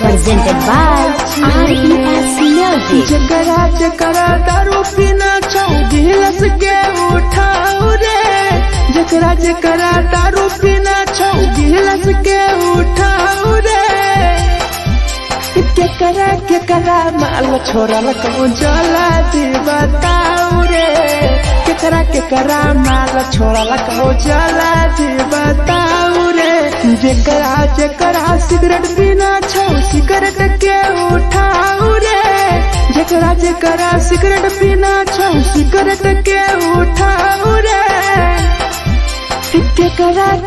Presented by RES Music. जकरा जकरा दारू पीना गिलास के उठाओ रे, जकरा जकरा दारू पीना गिलास के उठाओ रे। केकरा माल छोड़ल कहूँ जला दी बताओ रे, केकरा माल छोड़ल कहूँ जला दी बताओ रे। जकरा जकरा सिगरेट पीना सिगरेट के उठाओ रे, जकरा जकरा सिगरेट पीना सिगरेट के उठाओ रे।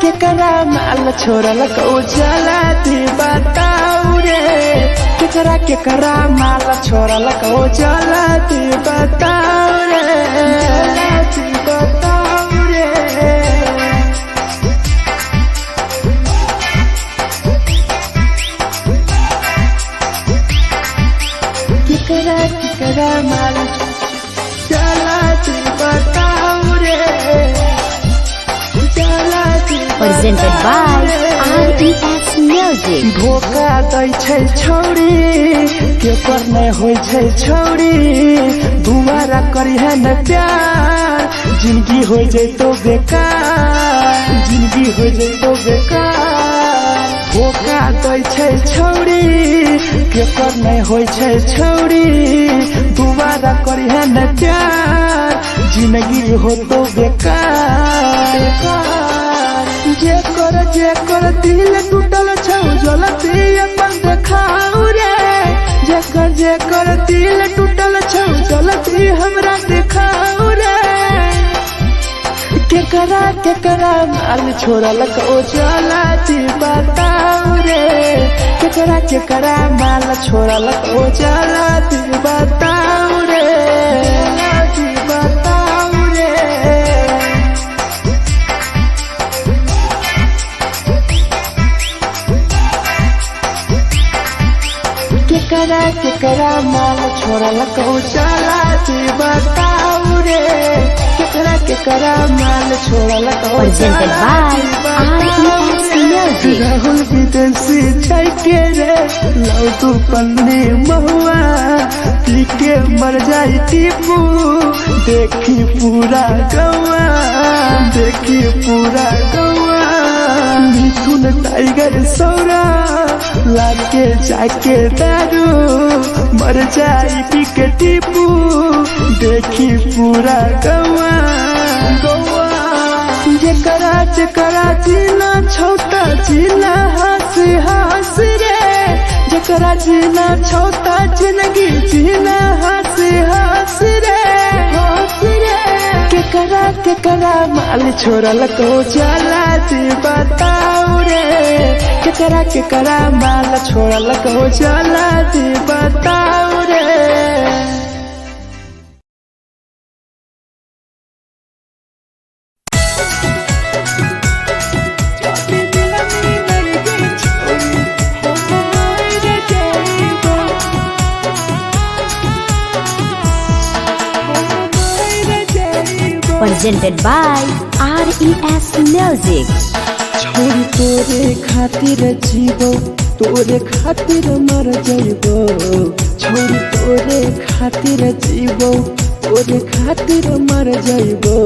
केकरा माल छोड़ल कहूँ जला दी बताओ रे, केकरा माल छोड़ल कहूँ जला दी बताओ रे, जला दी बताओ रे। केकरा माल जला दी बताओ रे, जला दी। Presented by RES Music. धोखा दै छै छौरी, केकर नहीं होय छै छौरी, दुबारा करी है न प्यार, जिंदगी हो जैतो बेकार, जिंदगी हो जैतो बेकार। धोखा दै छै छौरी, केकर नहीं होय छै छौरी, दुबारा करी है न प्यार, जिंदगी हो तो बेकार। जेकर दिल टूटल छौ जलती अपन देखाओ रे, जेकर दिल टूटल छौ जलती हमरा देखाओ रे। केकरा माल छोड़ल कहूँ जला दी बताओ रे, केकरा माल छोड़ल कहूँ जला दी बताओ रे, जला दी बताओ रे। केकरा माल छोड़ल कहूँ जला दी बताओ रे, केकरा माल छोड़ल कहूँ Presented by RES Music. Rahul विदेशी छैके रे, लौ तू पन्नी महुआ, पी के मर जाई टीपू, देखी पूरा गौआ, देखी पूरा गौआ। मिथुन टाइगर सौरा लाके जाके दारू, मर जाई पी के टीपू, देखी पूरा गौआ गौआ। जकरा जीना छोटा जीना हंसी हंसी रे, जकरा जीना छोटा जिंदगी जीना हंसी हंसी रे, हंसी रे। केकरा माल छोड़ल कहूँ जला दी बताओ रे, केकरा माल छोड़ल कहूँ जला दी बताओ रे। Presented by RES Music. छोरी तोरे खातिर जीवो, तोरे खातिर मर जइबो, छोरी तोरे खातिर जीवो, तोरे खातिर मर जइबो।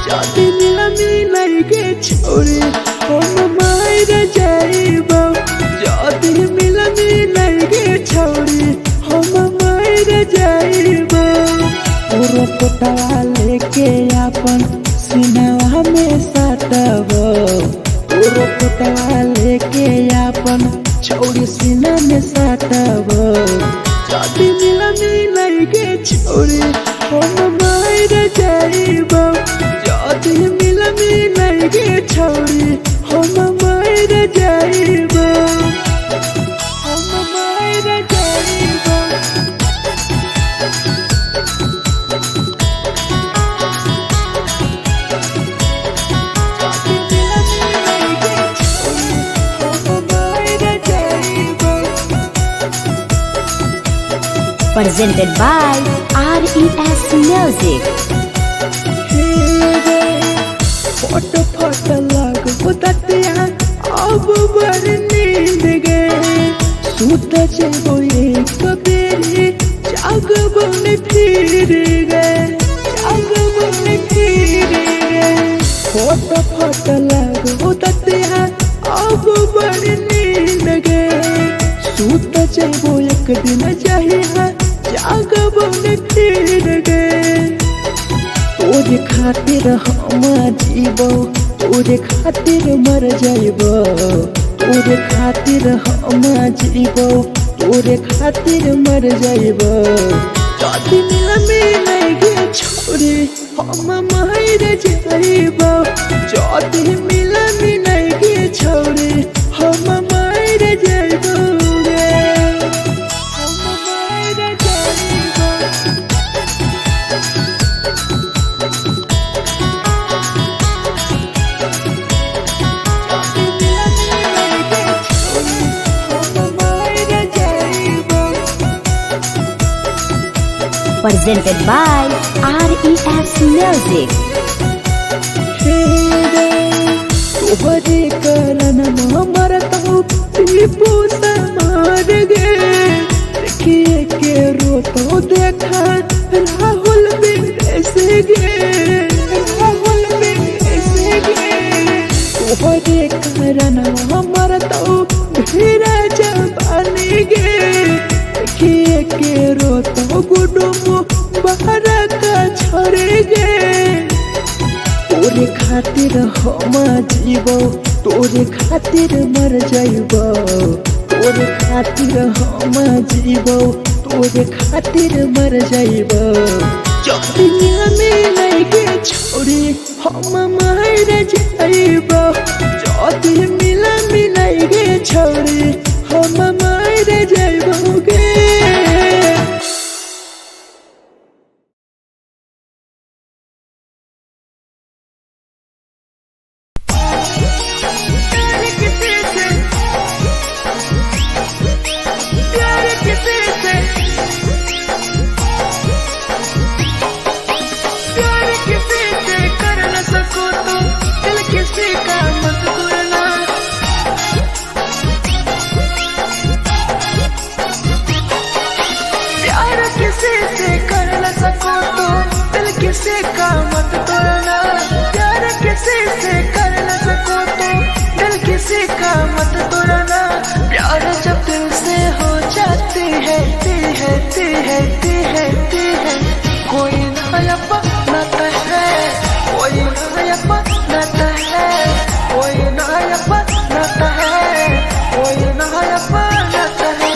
जाति मिलई के छोरी हम मार जइबो, जाति मिलई के छोरी हम मार जइबो। पूरा पोटवा लेके अपन सीनावा में सटबो, पूरा पोटवा लेके अपन छौरी सीना में सटबो। जाति मिलई के छोरी हम मार जइबो, जाति मिलई के छोरी हम मार जइबो, हम मार जइबो। Presented by RES Music. फोट फोट लागो ततिया अब बर नींद गए सूत जेबो एक बेरी जागबो ने फिर गए जागबो ने फिर गए फोट फोट लागो ततिया अब बर नींद गए सूत जेबो एक दिन चाहिए जागबो ने फिर गए तोरे खातिर हम जीबो तोरे खातिर मर जाइबो तोरे खातिर हम जीबो तोरे खातिर मर जाइबो जदी मिल गे छोरी हम मर जाइबो जदी मिल गे छोरी हम मर जाइबो गे हम मर जाइबो Presented by RES Music. तोहरे कारण मरत हो पीपू समार गे देखिए के रोतो देखा राहुल विदेश गे राहुल विदेश गे तोहरे कारण मरत हो भीरा जवानी गे देखिए के रोतो गुडुमो बाहर का छोड़े गे तोरे खातिर हम जीबो तोरे खातिर मर जाइबो तोरे खातिर हम जीबो तोरे खातिर मर जाइबो जदी मिल गे छोरी हम मर जाइबो जदी मिल गे छोरी हम मर जाइबो गे किसी का मत तोड़ना प्यार किसी से कर न सको तो दिल किसी का मत तोड़ना प्यार जब दिल से हो जाती है कोई नया नाता है कोई नया नाता है कोई नया नाता है कोई नया नाता है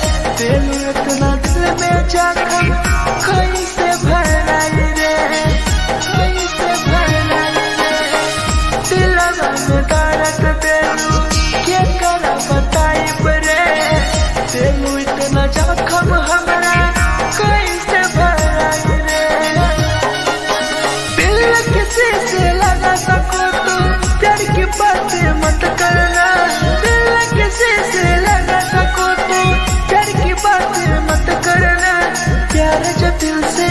इतना दिल में जाकर कहीं से भराई रे कहीं से भराई रे दिल में दर्द देलू क्या कर बताई रे देलू इतना जख्म हमारा कहीं से भराई रे दिल किसी से लगा सको तो प्यार की बातें मत करना दिल किसी से लगा सको तो प्यार की बातें मत करना प्यार जब दिल से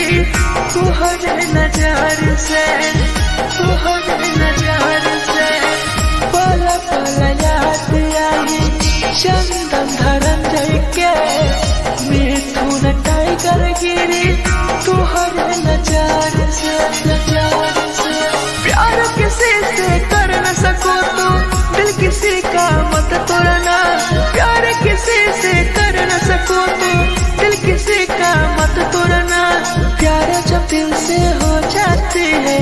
गिरी तुहरे नजर से, तुहरे नजर से। पल पल याद आई चंदन धरंजय के, मिथुन टाइगर गिरी तुहरे नजर से, नजर से। प्यार किसी से कर न सको तो दिल किसी का मत तोड़ना, प्यार किसी से कर न सको तो दिल किसी का मत तोड़ना। प्यार जब दिल से हो जाती है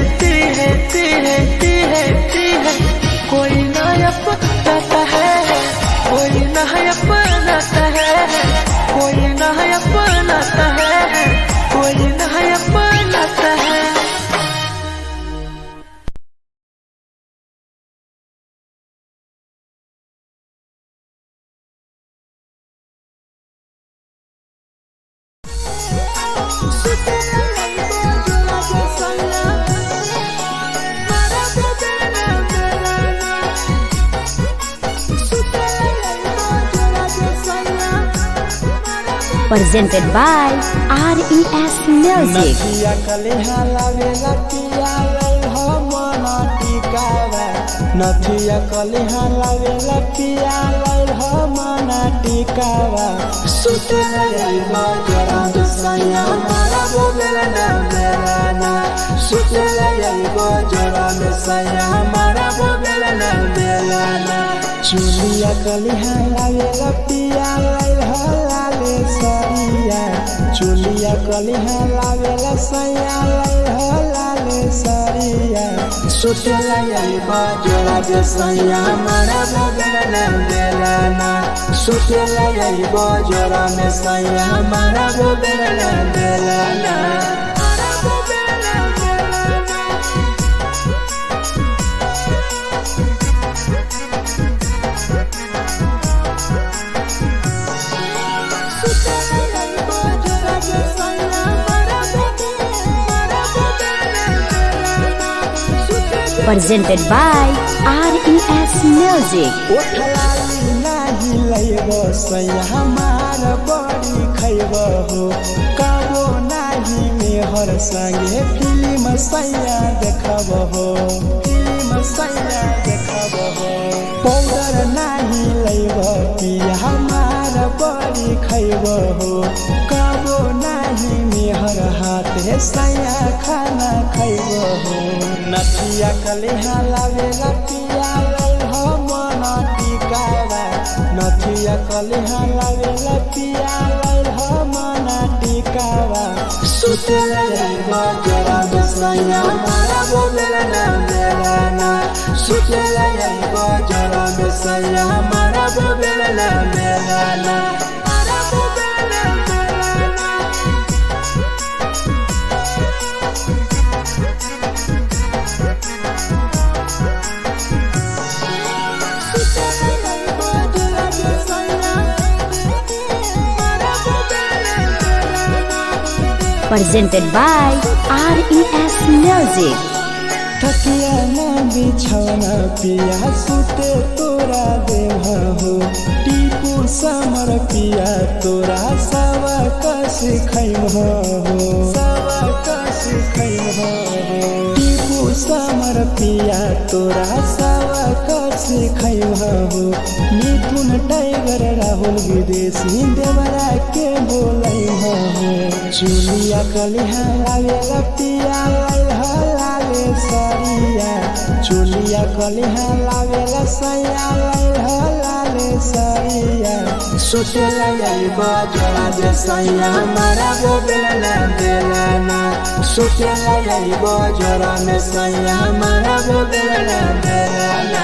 कोई ना अपनाता है, कोई ना अपनाता है, कोई ना अपनाता है, कोई ना अपनाता है। Presented by RES Music. नथिया कलिहा लावेला पिया लई हो मना टिकावा, नथिया कलिहा लावेला पिया लई हो मना टिकावा। सुते लई बजरा सैया मारा बोलेला ना मेरा ना, सुते लई बजरा सैया मारा बोलेला ना मेरा ना। चुलिया कलिहा लावेला पिया लई हो लाले सरिया, चुलिया कलिहा लावेला सैया लई हो लाले सरिया। सुते लई बजरा सैया मारा बोलेला ना मेरा ना, सुते लई बजरा सैया मारा बोलेला ना मेरा ना। Presented by RES Music. ओठलाली नाही लैबो सैया हमार बड़ी खैबो हो, कबो नाही मेहर संगे फिल्म सैया देखबो हो, फिल्म सैया देखबो हो। पाउडर नाही लैबो पिया हमार बड़ी खैबो हो, कबो नाही मेहर हाथे सैया खाना खैबो हो। नथिया कलिहा लावेला पिया लई हो मना टिकावा, नथिया कलिहा लावेला पिया लई हो मना टिकावा। सुते लई बजरा सैया मारा बोलेला ना मेरा ना, सुते लई बजरा सैया मारा बोलेला ना मेरा ना। Presented by RES Music. थकिया ना बिछौना पिया सुते तोरा देह हो, टीपू समर पिया तोरा सवा कस खैम हो, सवा कस खैम हो। टीपू समर पिया तोरा सवा कस खैम हो। मिथुन टाइगर राहुल विदेशी देवरा के बोलै हो। चुलिया कलिहा लावेला पिया लई हो लाले सरिया, चुलिया कलिहा लावेला सैया लई हो लाले सरिया। सुते लई बजरा सैया मारा बोलेला ना मेरा ना, सुते लई बजरा सैया मारा बोलेला ना मेरा ना।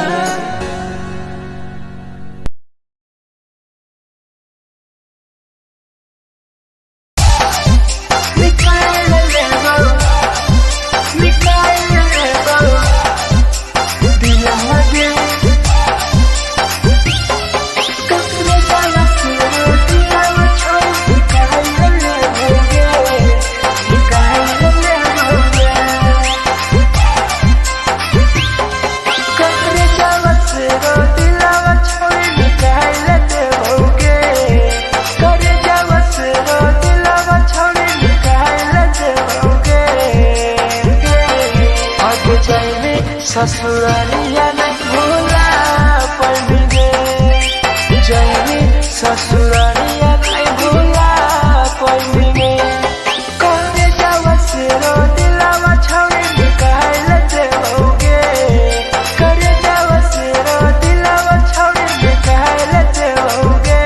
आगे जाए ससुरालिया नहीं भूला पड़ेंगे जाए ससुरालिया नहीं भूला पड़ेंगे करे जावा से रो दिलावा छावे निकाल देओगे करे जावा से रो दिलावा छावे निकाल देओगे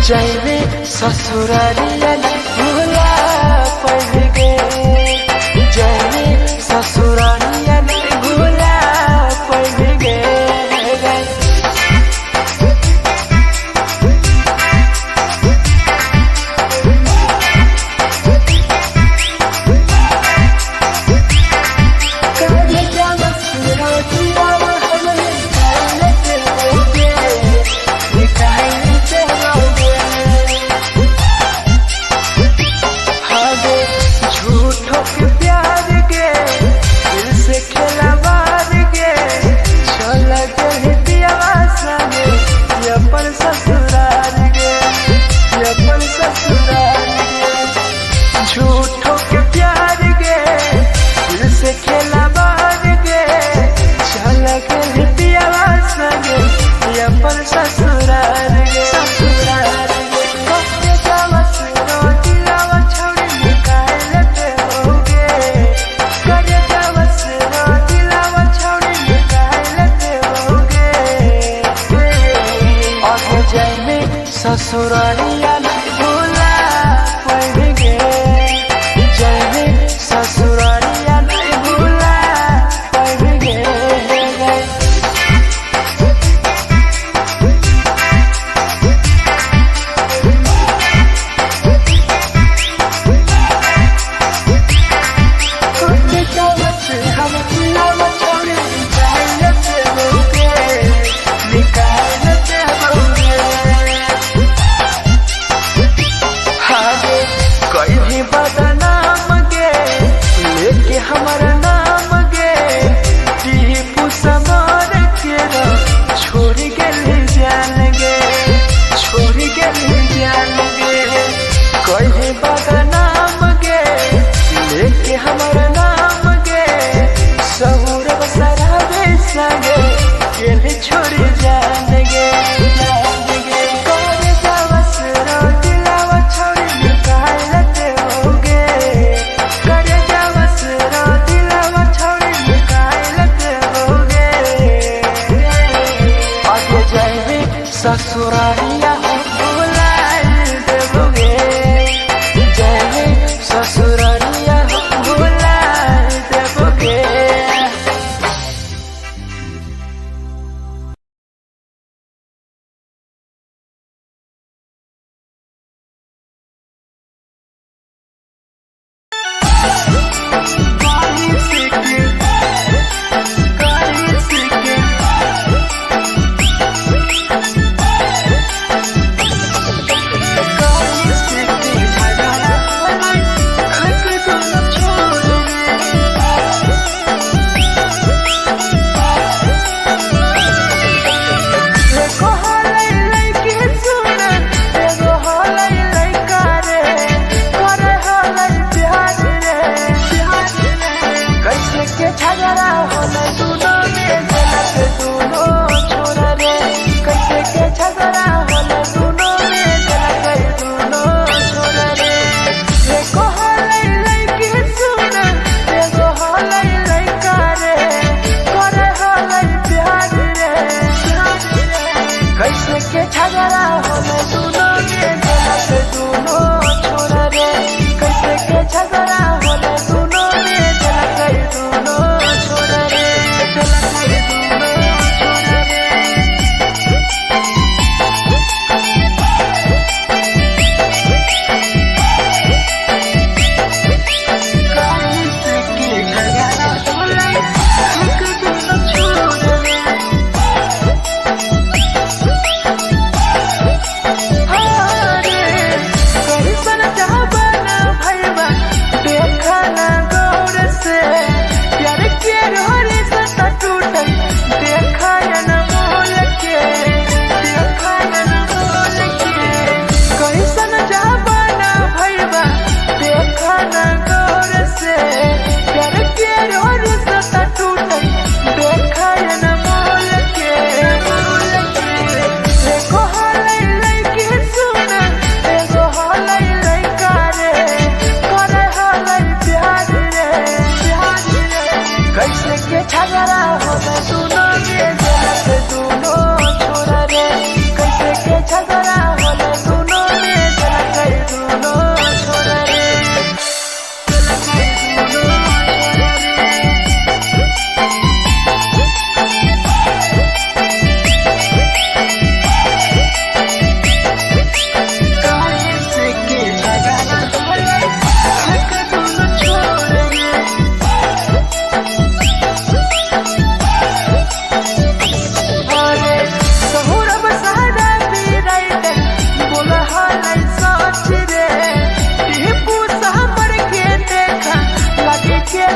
जाए ससुरालिया नहीं भूला पड़ेंगे जाए ससुरालिया नहीं भूला पड़ेंगे झूठों के प्यार गे दिल से खेला बार गे चल के पियावा संगे अपन ससुराल गे ससुराल गे कब जावा सुनो दिलावा छोड़ी निकाल देओगे कर जावा सुनो दिलावा छोड़ी निकाल देओगे आगे जाए ससुरालिया नहीं भूला पड़ेंगे ससुरालिया नहीं भूला पड़ेंगे कोई भी बदनाम गे लेके हमारा नाम गे टीपू समर के छोड़ गए जान गे छोड़ गए जान गे कोई भी बदनाम गे लेके हमारा नाम गे सहूर बसरावे संगे के छोड़ जान गे ससुरालिया भूला देओगे जाए ससुरालिया भूला देओगे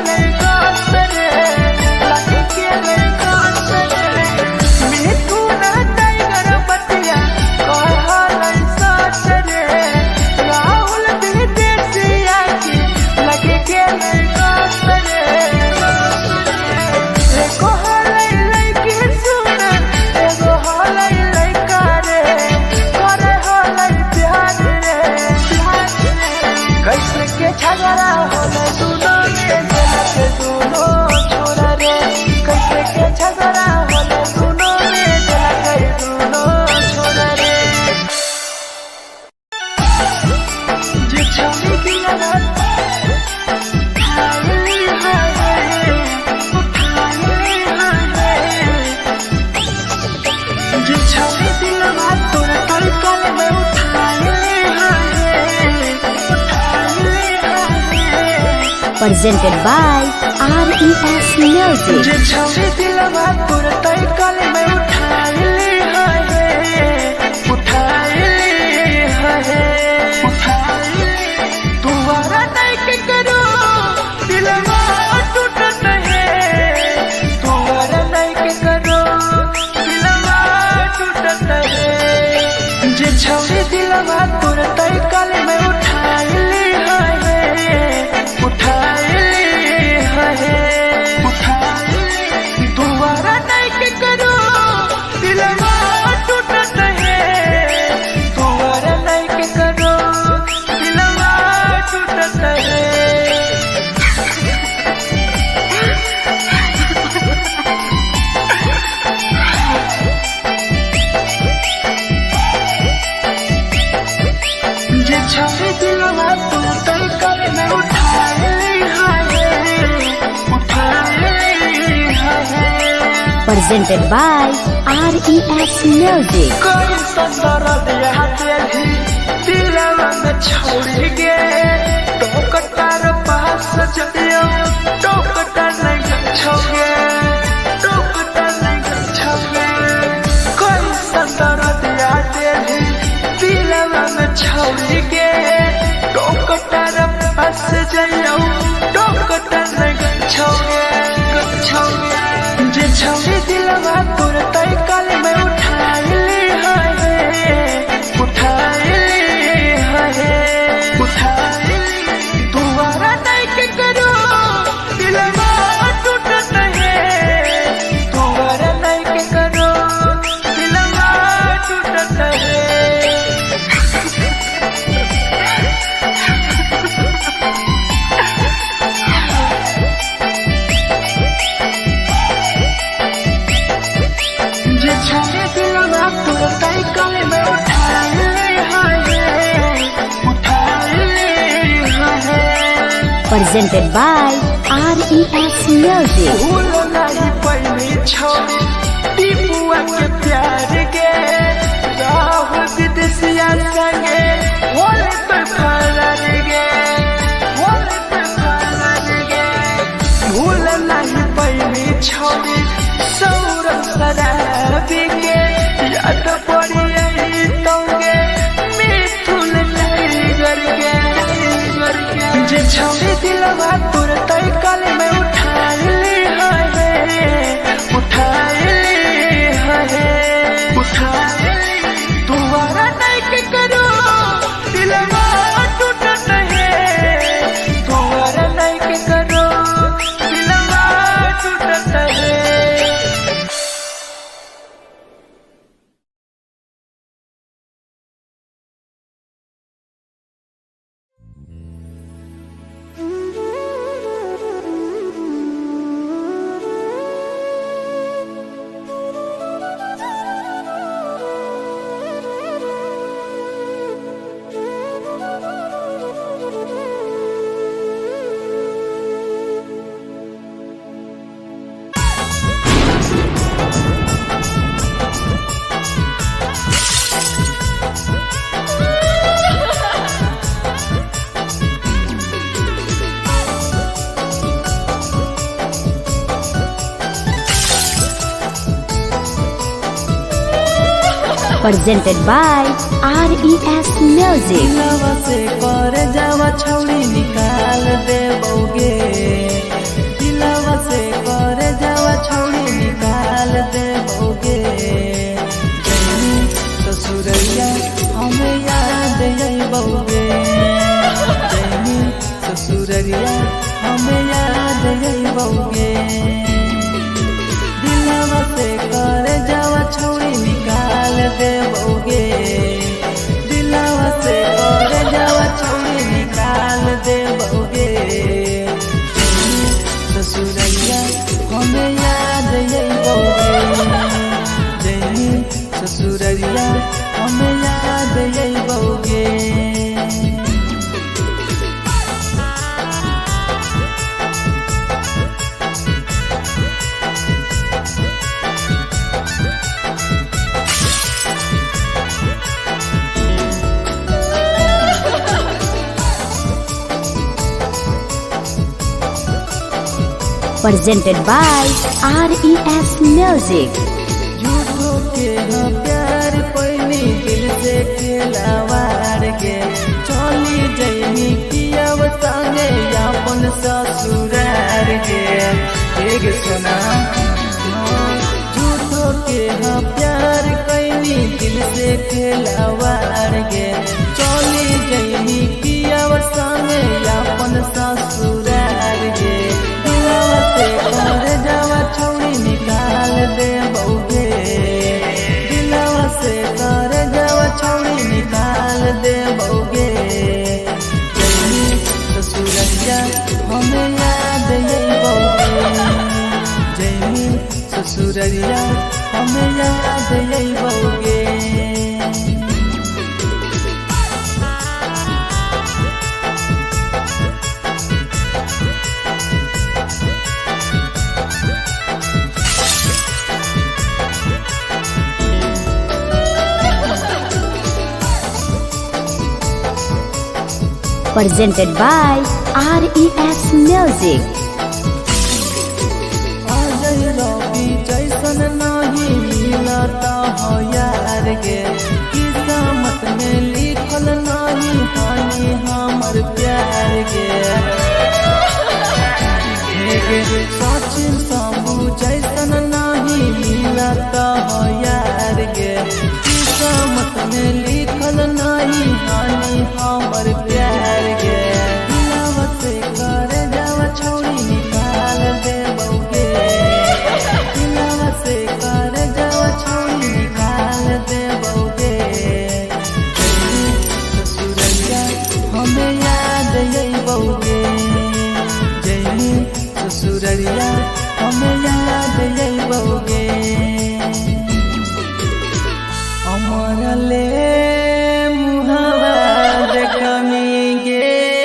ले गासरे लगे के ले गासरे मीठू ना टाइगर बतिया कहले सासरे राहुल विदेशिया के लगे के ले गासरे एको हले लगे सुन एगो हले लइका रे करे हले प्यार रे कैसे के झगड़ा होले दोनों में के दोनों छोरा रे कैसे के झगड़ा होले दोनों में के दोनों छोरा रे जे छवि दिया ना हाय हाय जे छवि दिया ना तोरा तलकल में उठाए presented by RES Music. जे छवि दिलवा तोर तलकल में उठाए तुम्हारा नहीं के करो दिलवा टूटत है तुम्हारा नहीं के करो दिलवा टूटत है जे छवि दिलवा तोर तलकल में उठाए तुम्हारा नहीं के करो दिलवा टूटत है तुम्हारा नहीं के करो दिलवा टूटत है जे छवि दिलवा तू तलकल में उठाए Presented by RES Music. कोई संदर दिया तेरी दिलवा में छोड़ के टोकटार पास चलियो टोकटार नहीं छोगे टोकटार नहीं छोगे कोई संदर दिया तेरी दिलवा में छोड़ के टोकटार पास चलियो टोकटार नहीं छोगे जे छवि दिलवा तोर तलकल में उठाए तुम्हारा नहीं के करो दिलवा टूटत है तुम्हारा नहीं के करो दिलवा टूटत है जे छवि दिलवा तोर तलकल में उठाए Presented by RES Music. भूल नहीं पैनी छवि टीपुआ के प्यार के राहुल विदेशिया संगे होले तो फरार गे भूल नहीं पैनी छवि सौरभ शराबी के याद पड़ी आई तोगे मिथुन टाइगर के जे छवि दिलवा तोर तलकल में उठाए तुम्हारा नहीं के करो दिलवा टूटत है तुम्हारा नहीं के करो दिलवा टूटत है presented by RES Music. नवा से कर जावा छौड़ी निकाल देबोगे जइबोगे दिलवा से कर जावा छौड़ी निकाल देबोगे दिलवा से कर जावा छौड़ी निकाल देबोगे ससुरैया हमें याद जइबोगे जइनी ससुरैया हमें याद जइबोगे presented by RES Music. झूठो के हाँ प्यार पैनी दिल से खिलावार के चली जइनी कियाव संगे अपन ससुरार के एक सुना झूठो के हाँ प्यार कैनी दिल से खिलावार के चली जइनी कियाव संगे अपन ससुरार के कर जावा छौड़ी निकाल देबोगे दिलवा से कर जावा छौड़ी निकाल देबोगे जइनी ससुरैया हमें याद जइबोगे जइनी ससुरैया हमें याद जइबोगे Presented by RES Music. Ajay रवि जैसन नहीं मिलता हो यार गे किस्मत में लिखल नहीं हानि हमर प्यार गे सचिन साबू जैसन नहीं मिलता हो यार गे किस्मत में लिखल नहीं हानि हमर प्यार गे दिलवा से कर जावा छौड़ी निकाल देबोगे दिलवा से कर जावा छौड़ी निकाल देबोगे ससुरैया हमें याद जइबोगे जइनी ससुरैया हमें याद